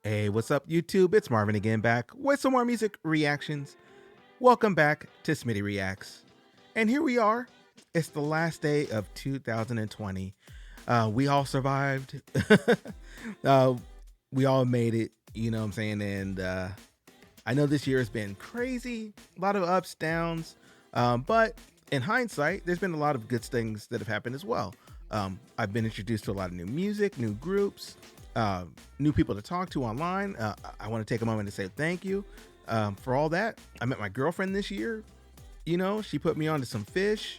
Hey, what's up, YouTube? It's Marvin again, back with some more music reactions. Welcome back to Smitty Reacts. And here we are. It's the last day of 2020. We all survived. uh, we all made it, you know what I'm saying? And I know this year has been crazy, a lot of ups, downs. But in hindsight, there's been a lot of good things that have happened as well. I've been introduced to a lot of new music, new groups, uh, new people to talk to online. I want to take a moment to say thank you for all that. I met my girlfriend this year. You know, she put me on to some Phish,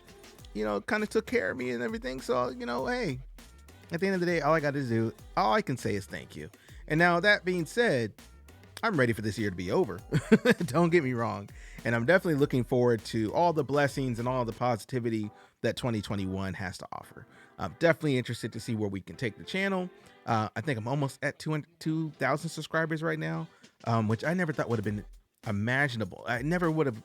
you know, kind of took care of me and everything. So, you know, hey, at the end of the day, all I can say is thank you. And now, that being said, I'm ready for this year to be over. Don't get me wrong. And I'm definitely looking forward to all the blessings and all the positivity that 2021 has to offer. I'm definitely interested to see where we can take the channel. I think I'm almost at 2,000 subscribers right now, which I never thought would have been imaginable. I never would have,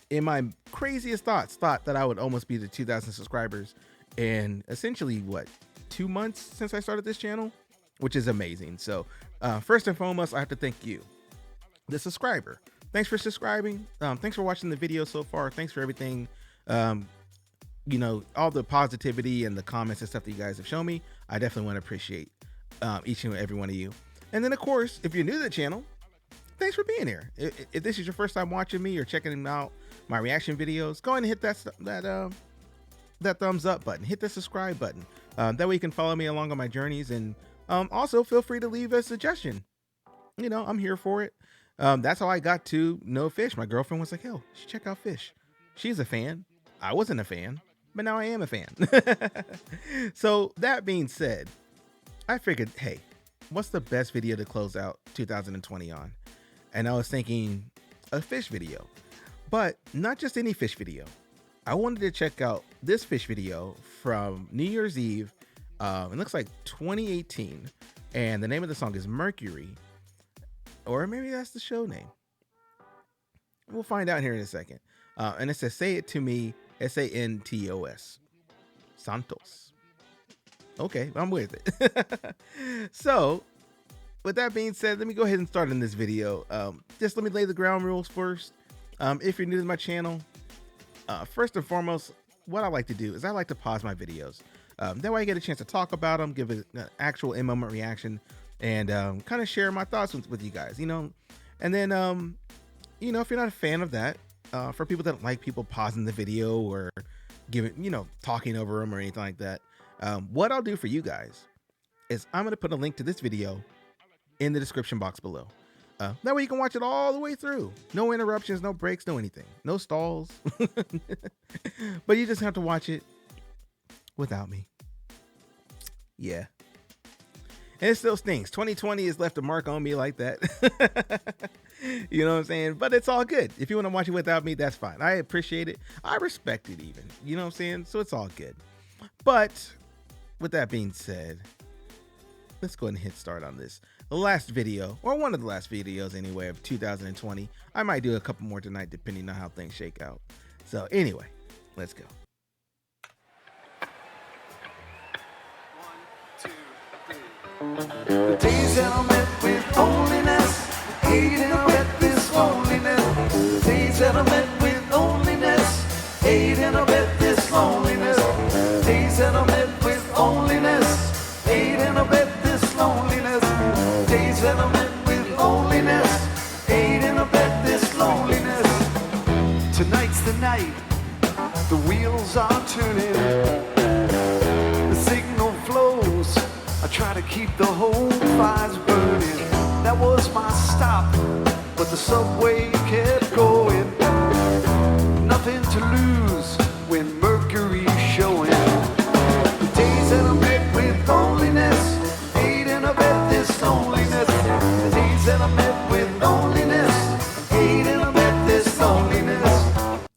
in my craziest thoughts, thought that I would almost be to 2,000 subscribers in essentially, what, 2 months since I started this channel, which is amazing. So first and foremost, I have to thank you, the subscriber. Thanks for subscribing. Thanks for watching the video so far. Thanks for everything. Um, you know, all the positivity and the comments and stuff that you guys have shown me. I definitely want to appreciate each and every one of you. And then, of course, if you're new to the channel, thanks for being here. If this is your first time watching me or checking out my reaction videos, go ahead and hit that thumbs up button. Hit the subscribe button. That way you can follow me along on my journeys. And also feel free to leave a suggestion. You know, I'm here for it. That's how I got to know Phish. My girlfriend was like, "Yo, you should check out Phish." She's a fan. I wasn't a fan, but now I am a fan. So that being said, I figured, hey, what's the best video to close out 2020 on? And I was thinking a Phish video, but not just any Phish video. I wanted to check out this Phish video from New Year's Eve. It looks like 2018, and the name of the song is Mercury, or maybe that's the show name. We'll find out here in a second. And it says, "Say It To Me S.A.N.T.O.S. S.A.N.T.O.S. Okay, I'm with it. So, with that being said, let me go ahead and start in this video. Just let me lay the ground rules first. If you're new to my channel, first and foremost, what I like to do is I like to pause my videos. That way I get a chance to talk about them, give an actual in-moment reaction, and kind of share my thoughts with you guys, you know. And then, you know, if you're not a fan of that, for people that don't like people pausing the video or giving, you know, talking over them or anything like that, what I'll do for you guys is I'm going to put a link to this video in the description box below. That way you can watch it all the way through. No interruptions, no breaks, no anything. No stalls. But you just have to watch it without me. Yeah. And it still stings. 2020 has left a mark on me like that. You know what I'm saying? But it's all good. If you want to watch it without me, that's fine. I appreciate it. I respect it even. You know what I'm saying? So it's all good. But with that being said, let's go ahead and hit start on this. The last video, or one of the last videos anyway, of 2020. I might do a couple more tonight depending on how things shake out. So anyway, let's go. The days that I met with loneliness, hating I met this loneliness. The days that I met with loneliness, hating I met this loneliness. The days that I met with loneliness, hating I met this loneliness. The days that I met with loneliness, hating I met this loneliness. Tonight's the night, the wheels are turning, the signal flows. I try to keep the whole fires burning. That was my stop, but the subway kept going. Nothing to lose when Mercury's showing. The days that I met with loneliness, hating I met this loneliness. The days that I met with loneliness, hating I met this loneliness.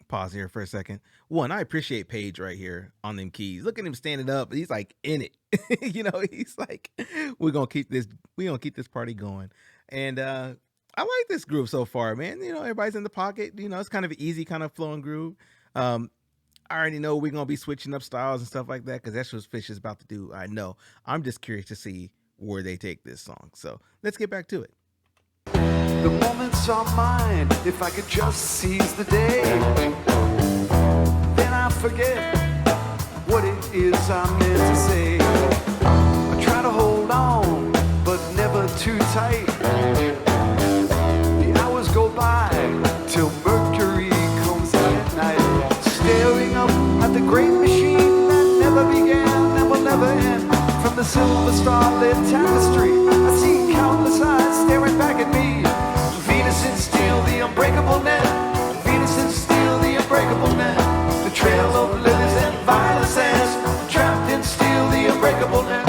Pause here for a second. One, I appreciate Paige right here on them keys. Look at him standing up. He's like in it. You know, he's like, we're gonna keep this party going. And I like this groove so far, man. You know, everybody's in the pocket. You know, it's kind of an easy, kind of flowing groove. I already know we're gonna be switching up styles and stuff like that because that's what Phish is about to do. I know. I'm just curious to see where they take this song. So let's get back to it. The moments are mine. If I could just seize the day, then I forget what it is I'm meant to say. I try to hold on, but never too tight. The hours go by till Mercury comes out at night. Staring up at the great machine that never began and will never end. From the silver starlit tapestry, I see countless eyes staring back at me. Venus in steel, the unbreakable net. Venus in steel, the unbreakable net. The trail of lilies and violet sands, trapped in steel, the unbreakable net.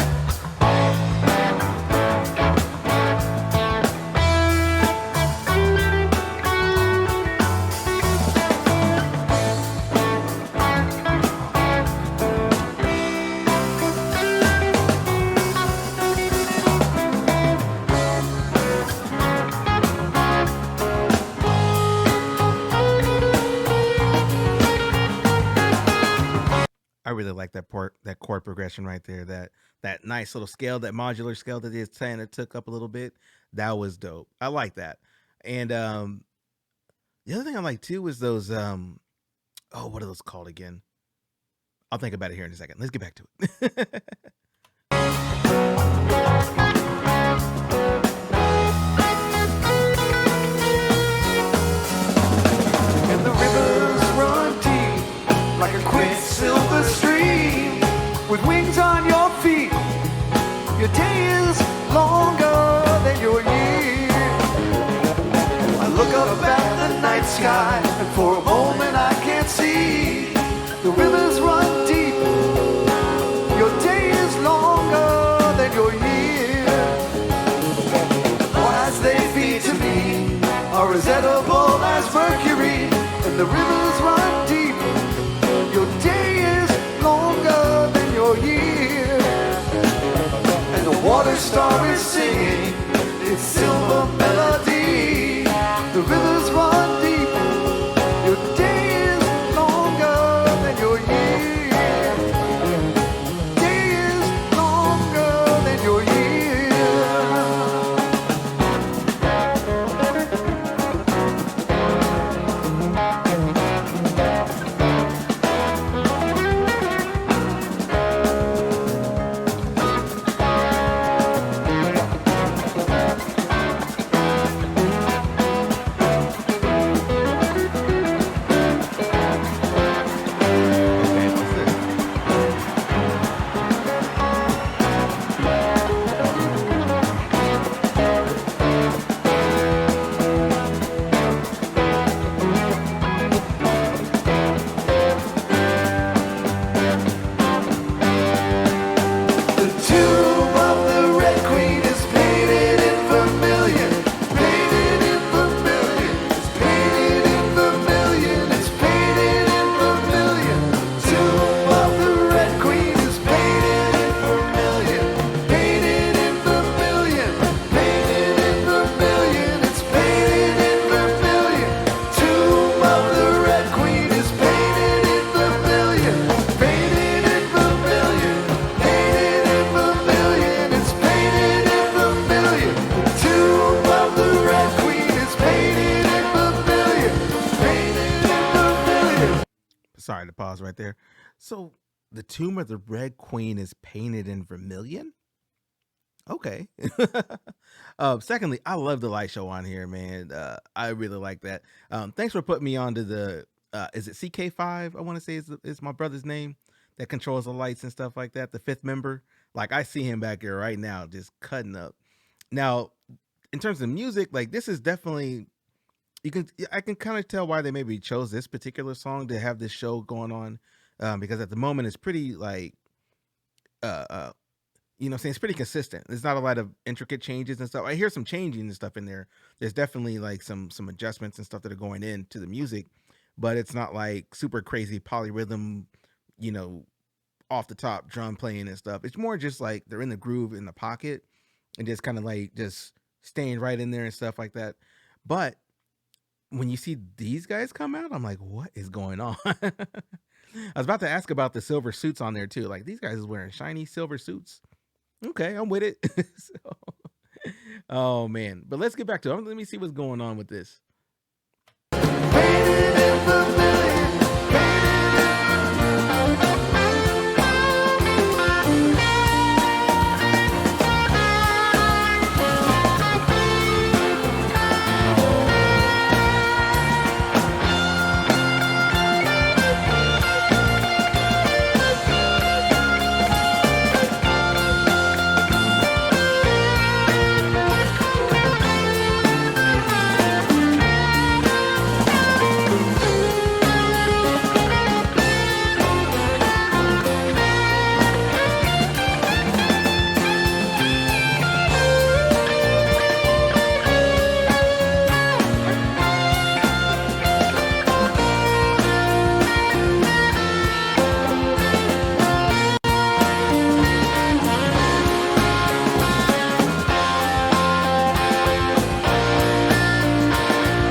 I really like that chord progression right there. That nice little scale, that modular scale that they're saying it took up a little bit. That was dope. I like that. And the other thing I like too is those oh, what are those called again? I'll think about it here in a second. Let's get back to it. And the rivers run deep like a quicksilver stream. With wings on your feet, your day is longer than your year. I look up at the night sky, and for a moment I can't see. The rivers run deep, your day is longer than your year. As they feed to me are as edible as Mercury, and the rivers run deep. Your day is longer than your year, and the water star is singing its silver melody. The rivers run deep. Your day is longer than your year. Day is longer than your year. Okay, what's this? The tomb of the Red Queen is painted in vermilion. Painted in vermilion. It's painted in vermilion. It's painted in vermilion. Tomb of the Red Queen is painted in vermilion. Painted in vermilion. Painted in vermilion. It's painted in vermilion. Tomb of the Red Queen is painted in vermilion. Painted in vermilion. Painted in vermilion. It's painted in vermilion. The tomb of the Red Queen is painted in vermilion. Painted in vermilion. Sorry to pause right there. So the tomb of the Red Queen is painted in vermilion? Okay. Secondly, I love the light show on here, man. I really like that. Thanks for putting me on to the is it CK5? I want to say is my brother's name that controls the lights and stuff like that. The fifth member. Like I see him back here right now, just cutting up. Now, in terms of music, like this is definitely I can kind of tell why they maybe chose this particular song to have this show going on. Because at the moment it's pretty like uh uh you know what I'm saying, it's pretty consistent. There's not a lot of intricate changes and stuff. I hear some changing and stuff in there. There's definitely like some adjustments and stuff that are going into the music, but it's not like super crazy polyrhythm, you know, off the top drum playing and stuff. It's more just like they're in the groove in the pocket and just kind of like just staying right in there and stuff like that. But when you see these guys come out, I'm like, what is going on? I was about to ask about the silver suits on there too. Like these guys is wearing shiny silver suits. Okay, I'm with it. So, oh man, but let's get back to it. Let me see what's going on with this. Painted in vermilion,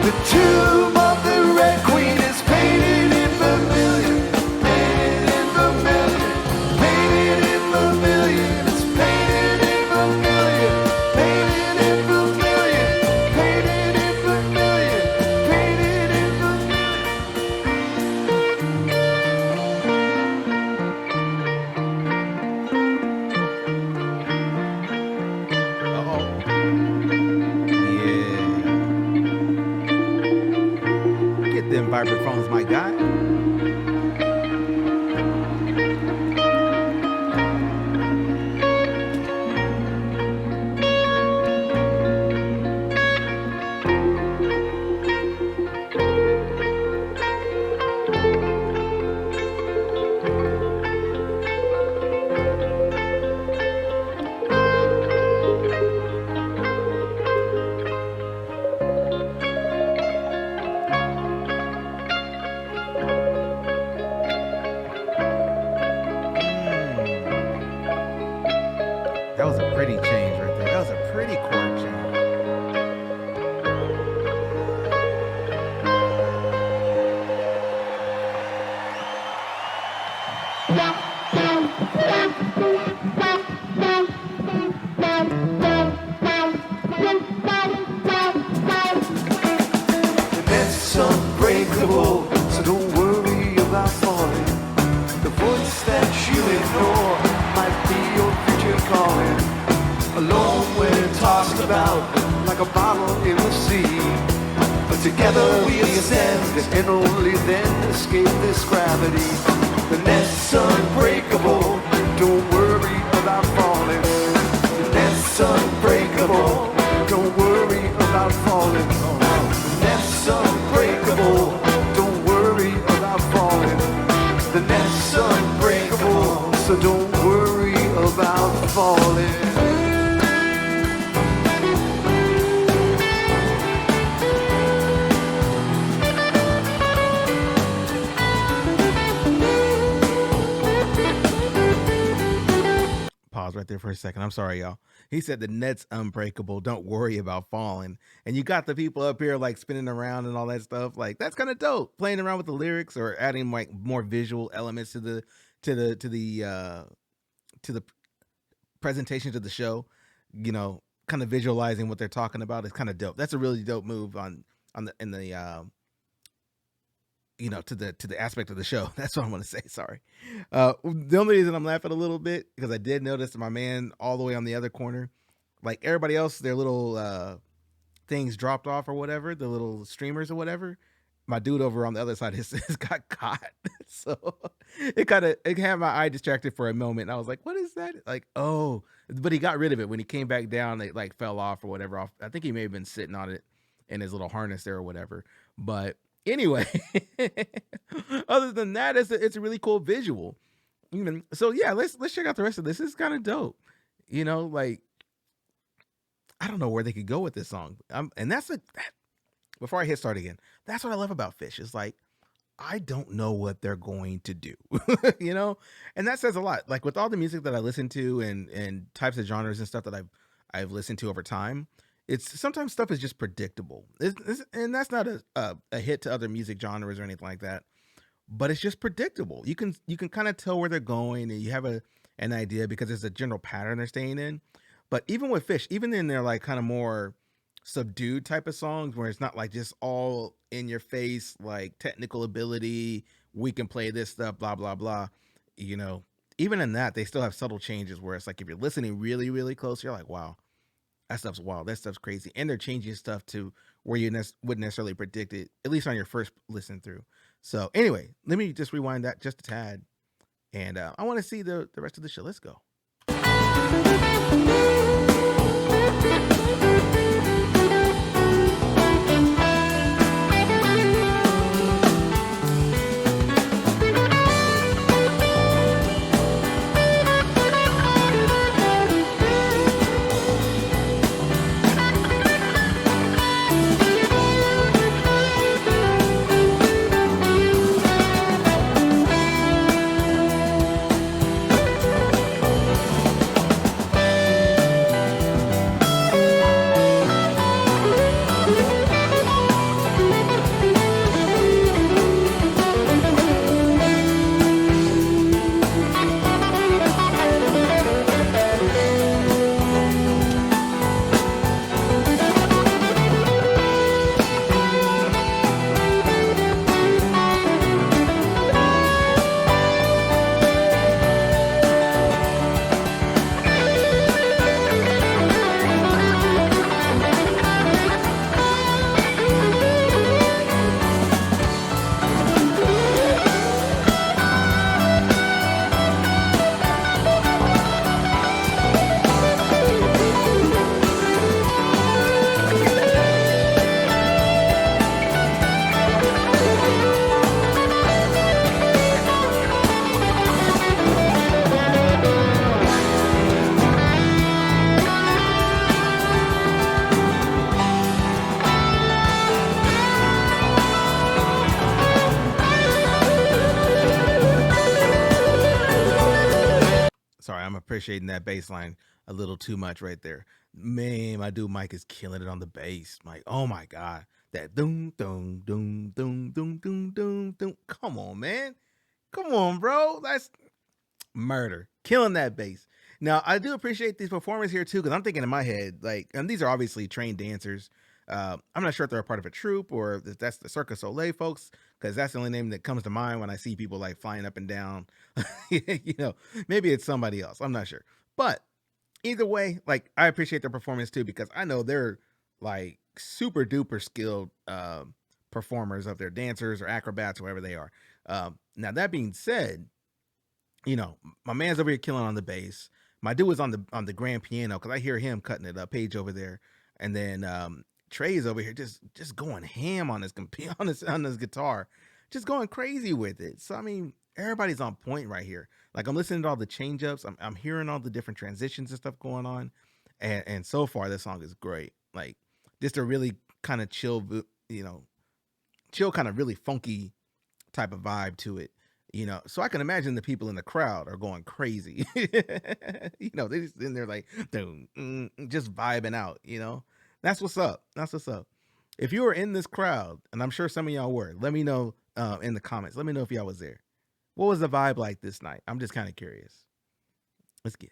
the tomb of the Red Queen is painted in vermilion, painted in vermilion, painted in vermilion. It's painted in vermilion, painted in vermilion, painted in vermilion, painted in vermilion. Oh, yeah. Get them vibraphones, my guy. Mm, that was a pretty change right there. That was a pretty chord change. That's unbreakable, so don't worry about falling. The voice that you ignore might be your future calling. Alone when tossed about like a bottle in the sea. But together we ascend and only then escape this gravity. The net's unbreakable, don't worry about falling. The net's unbreakable, don't worry about falling. The net's unbreakable, don't worry about falling. The net's unbreakable, so don't worry about falling. Pause right there for a second. I'm sorry, y'all. He said the net's unbreakable. Don't worry about falling. And you got the people up here like spinning around and all that stuff. Like that's kind of dope. Playing around with the lyrics or adding like more visual elements to the presentation to the show. Kind of visualizing what they're talking about is kind of dope. That's a really dope move on the in the to the aspect of the show. That's what I want to say. Sorry. The only reason I'm laughing a little bit because I did notice my man all the way on the other corner, like everybody else, their little things dropped off or whatever, the little streamers or whatever. My dude over on the other side has got caught, so it had my eye distracted for a moment. And I was like, "What is that?" Like, oh, but he got rid of it when he came back down. It like fell off or whatever. Off, I think he may have been sitting on it in his little harness there or whatever. But anyway, other than that, it's a really cool visual. Even so, yeah. Let's check out the rest of this. This is kind of dope. Like I don't know where they could go with this song. And that's before I hit start again. That's what I love about Phish. It's like I don't know what they're going to do, and that says a lot. Like with all the music that I listen to and types of genres and stuff that I've listened to over time, it's sometimes stuff is just predictable. And that's not a hit to other music genres or anything like that. But it's just predictable. You can kind of tell where they're going, and you have an an idea because it's a general pattern they're staying in. But even with Fish, even in their like kind of more subdued type of songs where it's not like just all in your face, like technical ability, we can play this stuff, blah, blah, blah. You know, even in that, they still have subtle changes where it's like if you're listening really, really close, you're like, wow, that stuff's wild. That stuff's crazy. And they're changing stuff to where you wouldn't necessarily predict it, at least on your first listen through. So anyway, let me just rewind that just a tad. And I want to see the rest of the show. Let's go. Sorry, I'm appreciating that bass line a little too much right there. Man, my dude Mike is killing it on the bass. Mike, oh my god, that doom doom doom doom doom doom doom doom. Come on, man, come on, bro. That's murder, killing that bass. Now, I do appreciate these performers here too, because I'm thinking in my head, like, and these are obviously trained dancers. I'm not sure if they're a part of a troupe or if that's the Cirque du Soleil folks, because that's the only name that comes to mind when I see people like flying up and down. You know, maybe it's somebody else. I'm not sure. But either way, like, I appreciate their performance too, because I know they're like super duper skilled performers of their dancers or acrobats, or whatever they are. Now, that being said, you know, my man's over here killing on the bass. My dude was on the grand piano because I hear him cutting it up. Page over there, and then Trey's over here just going ham on his on his guitar, just going crazy with it. So I mean, everybody's on point right here. Like I'm listening to all the change ups. I'm hearing all the different transitions and stuff going on, and so far this song is great. Like just a really kind of chill, you know, chill kind of really funky type of vibe to it. You know, so I can imagine the people in the crowd are going crazy. You know, they just in there like just vibing out. You know, that's what's up. That's what's up. If you were in this crowd, and I'm sure some of y'all were, let me know in the comments. Let me know if y'all was there. What was the vibe like this night? I'm just kind of curious. Let's get it.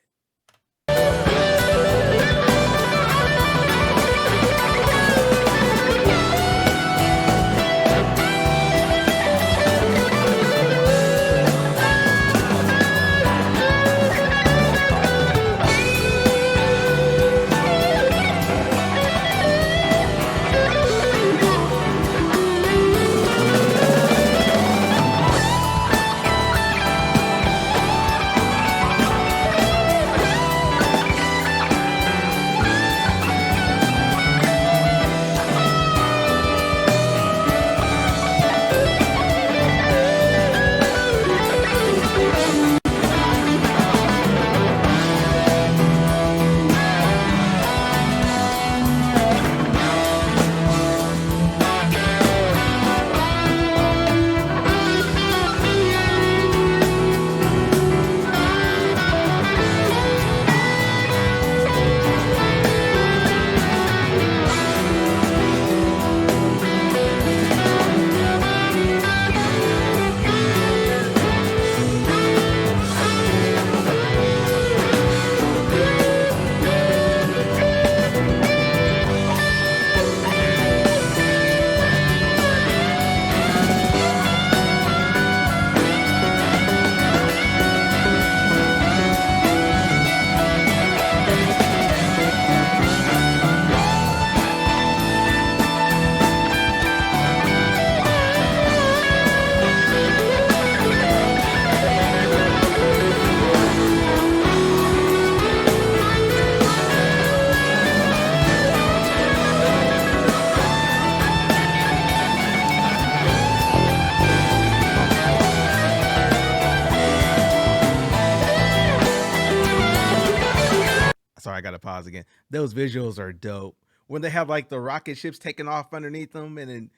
I gotta pause again. Those visuals are dope. When they have like the rocket ships taking off underneath them, and then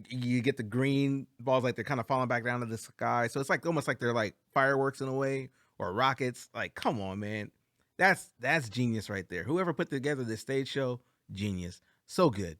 you get the green balls like they're kind of falling back down to the sky. So it's like almost like they're like fireworks in a way or rockets. Like, come on, man. That's genius right there. Whoever put together this stage show, genius. So good.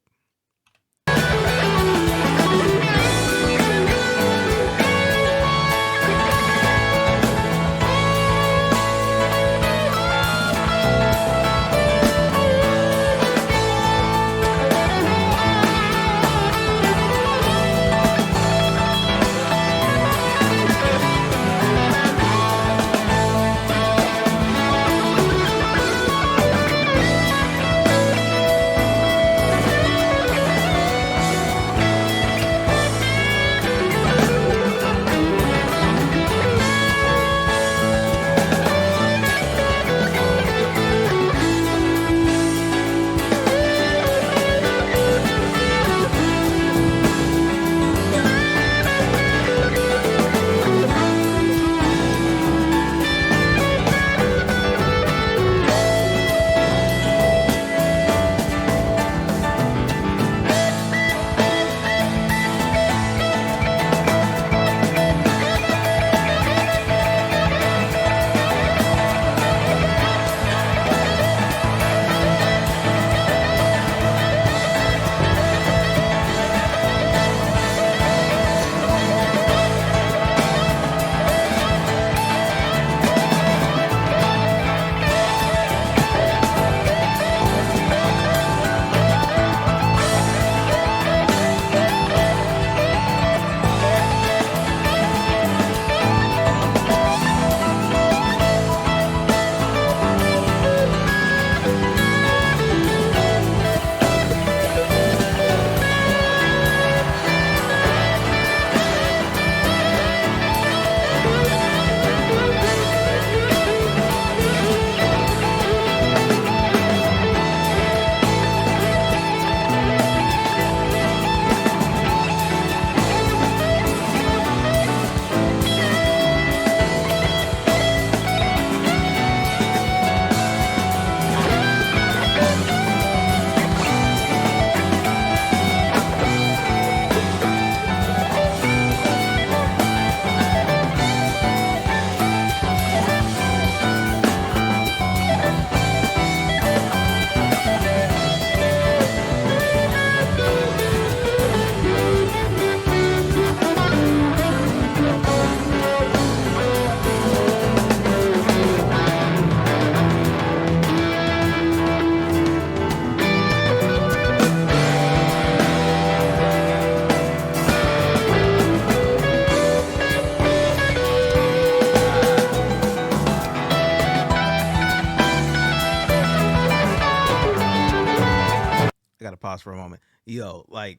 I gotta pause for a moment. Yo, like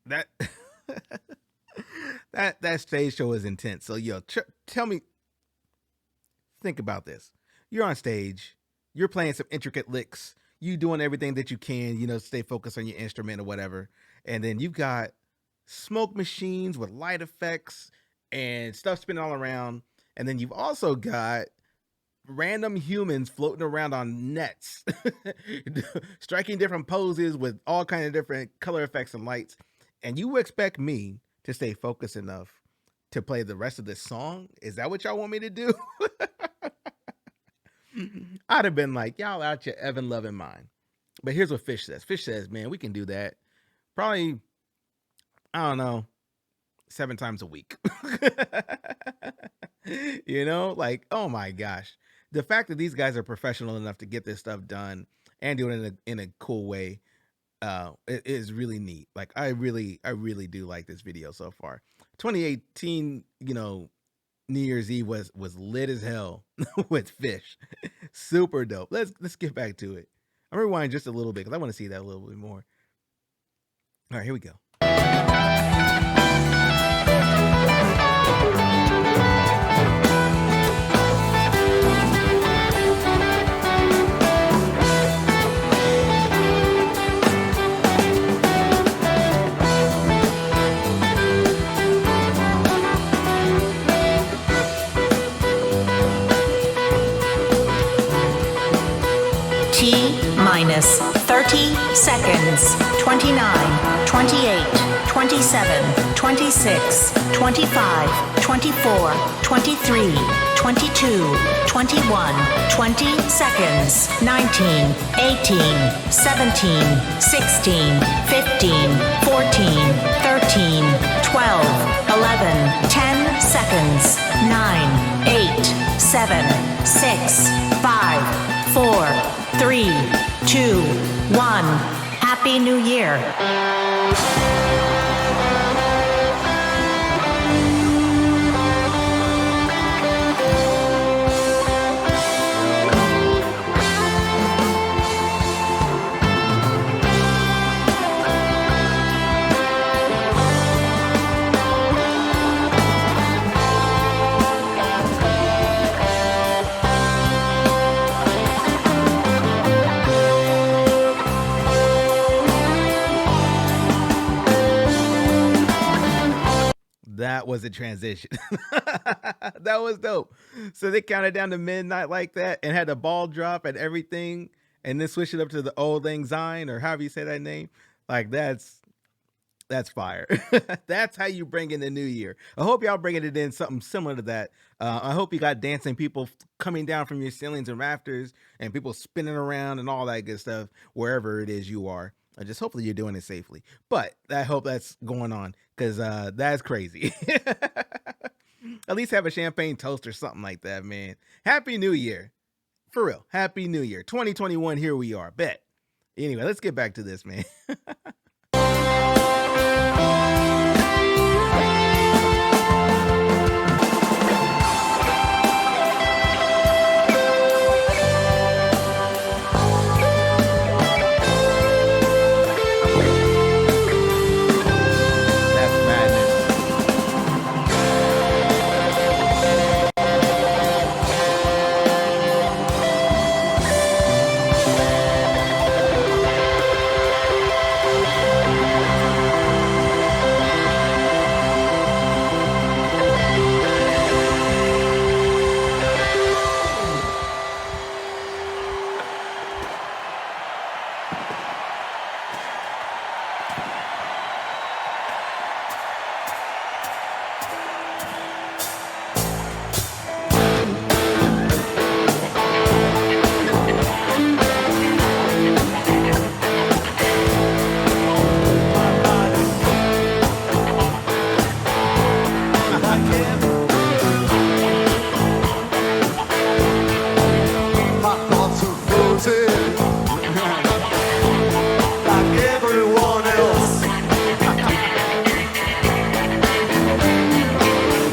that that stage show is intense. So yo, tell me, think about this. You're on stage, you're playing some intricate licks, you doing everything that you can, stay focused on your instrument or whatever. And then you've got smoke machines with light effects and stuff spinning all around. And then you've also got random humans floating around on nets, striking different poses with all kind of different color effects and lights. And you expect me to stay focused enough to play the rest of this song? Is that what y'all want me to do? I'd have been like, y'all out your Evan loving mind. But here's what Phish says. Phish says, man, we can do that. Probably, I don't know, 7 times a week. Like, oh my gosh. The fact that these guys are professional enough to get this stuff done and do it in a cool way, it is really neat. Like, I really do like this video so far. 2018, New Year's Eve was lit as hell with Phish. Super dope. Let's get back to it. I'm rewind just a little bit because I want to see that a little bit more. All right, here we go. T minus 30 seconds. 29, 28, 27, 26, 25, 24, 23, 22, 21, 20 seconds. 19, 18, 17, 16, 15, 14, 13, 12, 11, 10 seconds. 9, 8, 7, 6, 5, 4, 3, 2, 1. Happy New Year. That was a transition. That was dope. So they counted down to midnight like that and had the ball drop and everything, and then switch it up to the old Lang Syne or however you say that name. Like that's fire. That's how you bring in the new year. I hope y'all bringing it in something similar to that. I hope you got dancing people coming down from your ceilings and rafters and people spinning around and all that good stuff wherever it is you are. Just hopefully you're doing it safely. But I hope that's going on because that's crazy. At least have a champagne toast or something like that, man. Happy New Year. For real. Happy New Year. 2021, here we are. Bet. Anyway, let's get back to this, man. That's madness. My thoughts are floating like everyone else.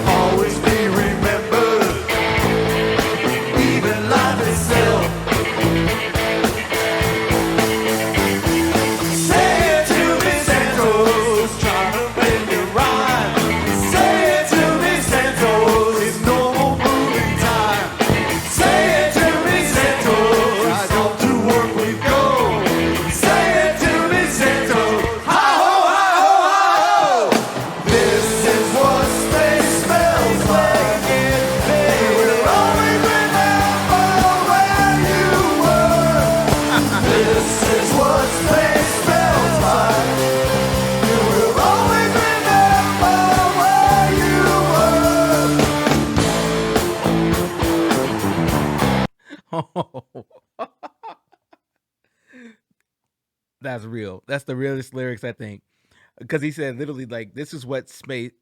Always be remembered, even life itself. Say it to me, Santos, trying to make it rhyme. Say it to me, Santos, it's no more moving time. Say it to me, Santos, I don't do work we go. Say it to me, Santos, hi-ho, hi-ho, hi-ho. This is what space smells like. You will always remember where you were. This is what space smells like. You will always remember where you were. That's real. That's the realest lyrics, I think. Because he said literally like this is what space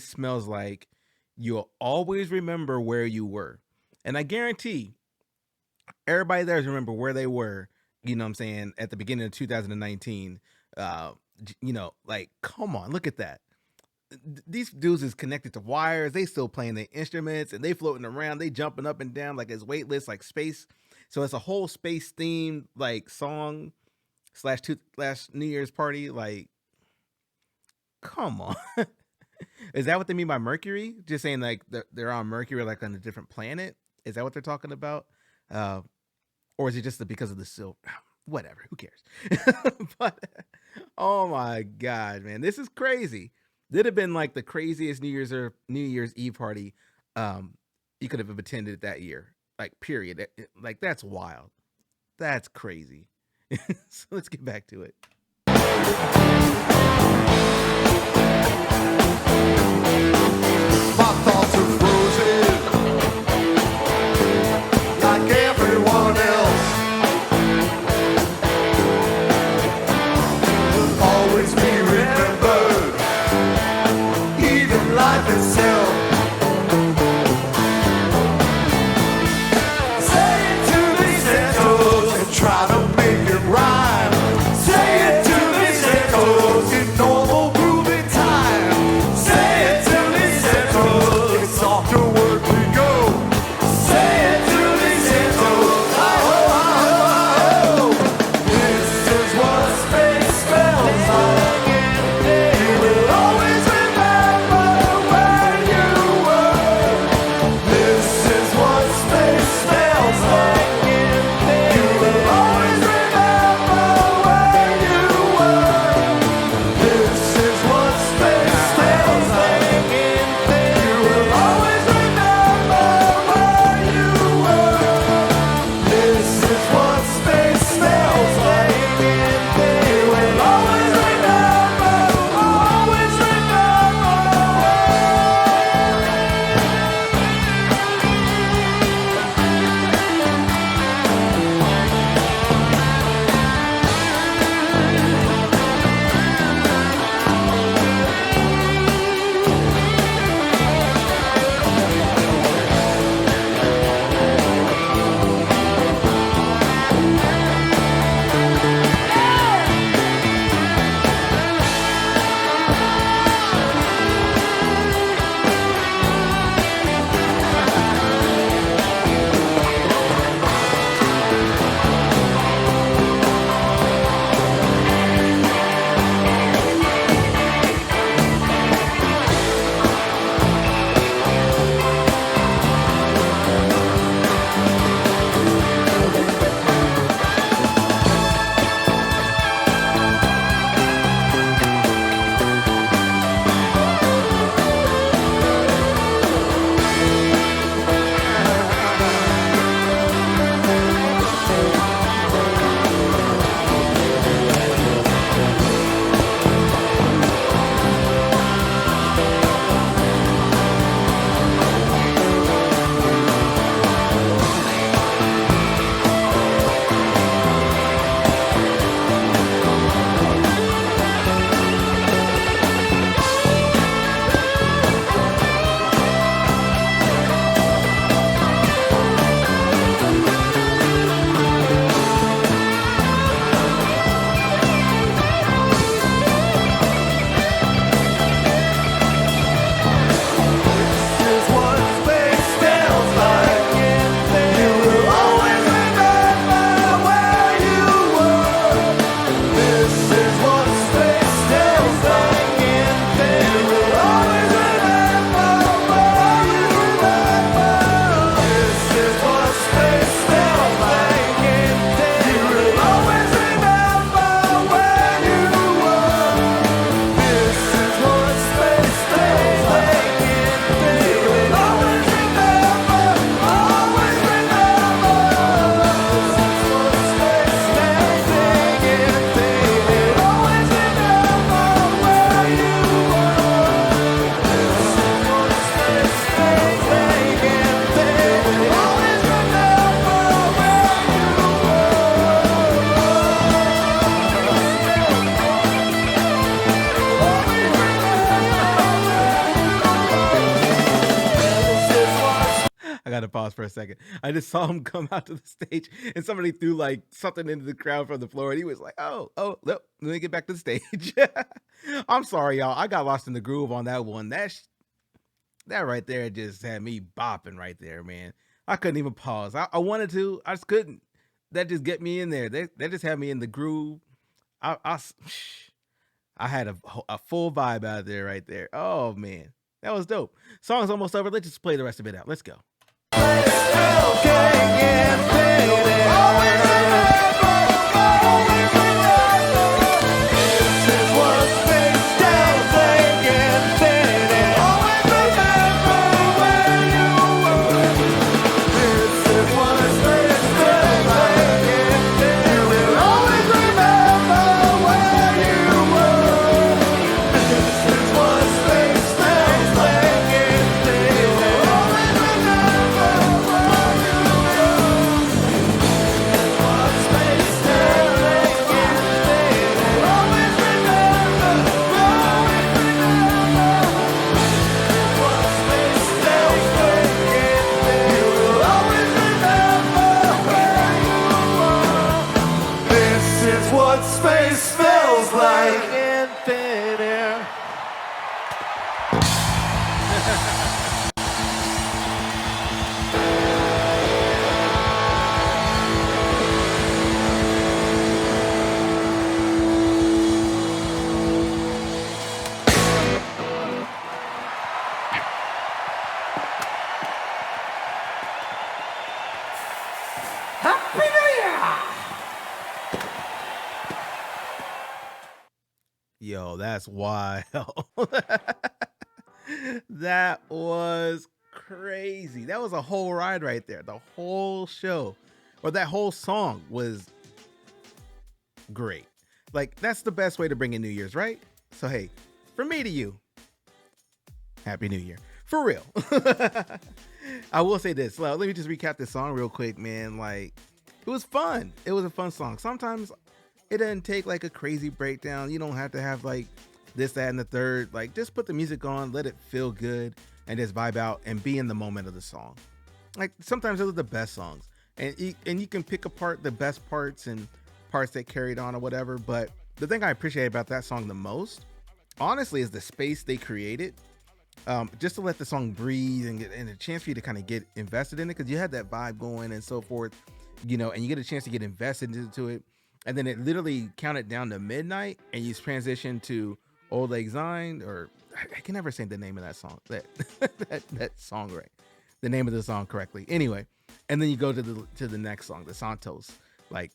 smells like. You'll always remember where you were. And I guarantee everybody there remember where they were, you know what I'm saying, at the beginning of 2019. Like, come on, look at that. These dudes is connected to wires. They still playing their instruments and they floating around. They jumping up and down like it's weightless, like space. So it's a whole space themed like song slash New Year's party. Like, come on. Is that what they mean by Mercury? Just saying like they're on Mercury, like on a different planet? Is that what they're talking about? Uh, or is it just because of the silver? Whatever, who cares? But oh my god, man, this is crazy. That'd have been like the craziest New Year's Eve party you could have attended that year. Like period. Like that's wild. That's crazy. So let's get back to it. My thoughts are frozen, like everyone else. Will always be remembered, even life itself. Say it to me, Santos, and try to make it rhyme. Say it to me, Santos, in normal groovy time. Say it to me, Santos, it's off to work we go. Say it to me, Santos, oh. This is what space smells like. You will always remember where you were. This is what space smells like. You will always remember where you were. This is what space smells like. You will always remember where you were. This is what space smells like. You will always remember, always I gotta pause for a second. I just saw him come out to the stage, and somebody threw like something into the crowd from the floor, and he was like, "Oh, no, let me get back to the stage." I'm sorry, y'all. I got lost in the groove on that one. That right there just had me bopping right there, man. I couldn't even pause. I wanted to, I just couldn't. That just get me in there. That just had me in the groove. I had a full vibe out there right there. Oh man, that was dope. Song's almost over. Let's just play the rest of it out. Let's go. Always Yo, that's wild. That was crazy. That was a whole ride right there. The whole show or that whole song was great. Like, that's the best way to bring in New Year's, right? So, hey, from me to you, Happy New Year. For real. I will say this. Let me just recap this song real quick, man. Like, it was fun. It was a fun song. Sometimes it doesn't take like a crazy breakdown. You don't have to have like this, that, and the third. Like, just put the music on, let it feel good, and just vibe out and be in the moment of the song. Like, sometimes those are the best songs. And you can pick apart the best parts and parts that carried on or whatever. But the thing I appreciate about that song the most, honestly, is the space they created. Just to let the song breathe and a chance for you to kind of get invested in it, because you had that vibe going and so forth, you know, and you get a chance to get invested into it. And then it literally counted down to midnight and you transition to Old Lang Syne, or I can never say the name of that song, that song right, the name of the song correctly. Anyway, and then you go to the next song, the S.A.N.T.O.S. Like,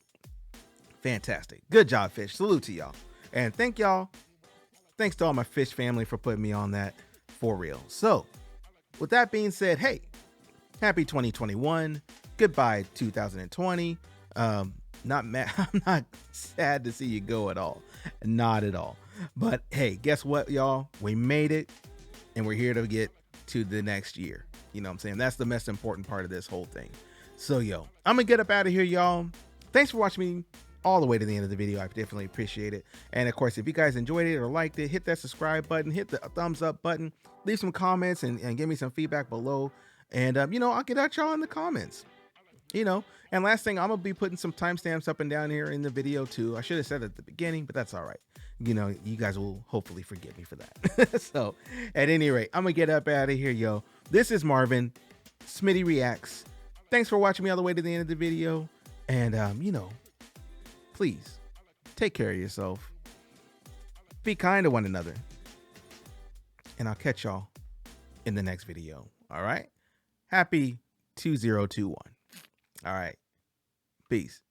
fantastic. Good job, Phish. Salute to y'all. And thanks to all my Phish family for putting me on that. For real. So, with that being said, hey, happy 2021. Goodbye 2020. Not mad. I'm not sad to see you go at all. Not at all. But hey, guess what, y'all? We made it, and we're here to get to the next year. You know what I'm saying? That's the most important part of this whole thing. So, yo, I'm gonna get up out of here, y'all. Thanks for watching me all the way to the end of the video. I definitely appreciate it. And of course, if you guys enjoyed it or liked it, hit that subscribe button, hit the thumbs up button, leave some comments and give me some feedback below. And, you know, I'll get at y'all in the comments, you know. And last thing, I'm going to be putting some timestamps up and down here in the video too. I should have said it at the beginning, but that's all right. You know, you guys will hopefully forgive me for that. So at any rate, I'm going to get up out of here, yo. This is Marvin, Smitty Reacts. Thanks for watching me all the way to the end of the video. And, you know, please take care of yourself. Be kind to one another. And I'll catch y'all in the next video. All right. Happy 2021. All right. Peace.